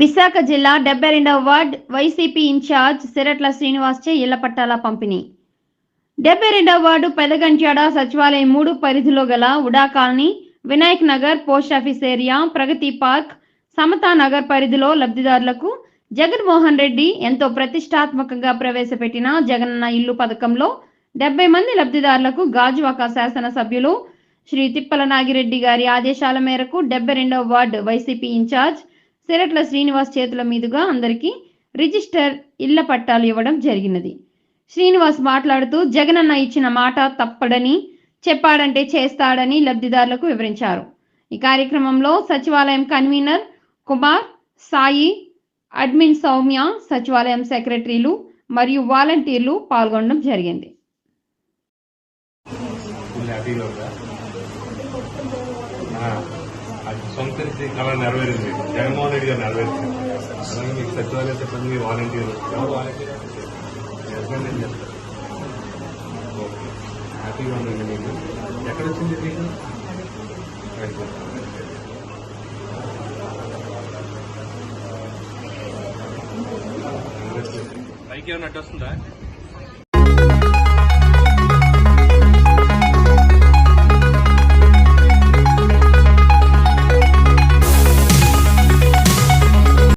విశాఖ జిల్లా 72వ ward YCP in charge Siratla Srinivas చే ఇళ్ల పట్టాల పంపిణీ. 72వ వార్డు పెదగంట్యాడ సచివాలయం 3 పరిధిలో గల UDA colony, Vinayak Nagar, post office area, Pragathi park, Samata Nagar పరిధిలో లబ్ధిదారులకు జగన్మోహన్ రెడ్డి ఎంతో ప్రతిష్టాత్మకంగా ప్రవేశపెట్టిన జగనన్న ఇల్లు పథకంలో 70 మంది లబ్ధిదారులకు గాజువాక శాసన సభ్యులు శ్రీ తిప్పల నాగిరెడ్డి గారి ఆదేశాల మేరకు 72వ ward YCP in charge Siratla Srinivas చేతుల మీదుగా అందరికీ రిజిస్టర్ ఇళ్ల పట్టాలు ఇవ్వడం జరిగినది. శ్రీనివాస్ మాట్లాడుతూ జగనన్న ఇచ్చిన మాట తప్పడని, చెప్పాడంటే చేస్తాడని లబ్ధిదారులకు వివరించారు. ఈ కార్యక్రమంలో సచివాలయం కన్వీనర్ కుమార్, సాయి, అడ్మిన్ సౌమ్య, సచివాలయం సెక్రటరీలు మరియు వాలంటీర్లు పాల్గొనడం జరిగింది. సొంత కళ నెరవేరింది, జగన్మోహన్ రెడ్డి గారు నెరవేరింది. అలాగే మీకు సచివాలయ సిబ్బంది, మీ వాలంటీర్లు నేను చెప్తాను. ఓకే, హ్యాపీగా ఉందండి. మీకు ఎక్కడ వచ్చింది? మీకు పైకి ఏమన్నా అడ్డు వస్తుందా?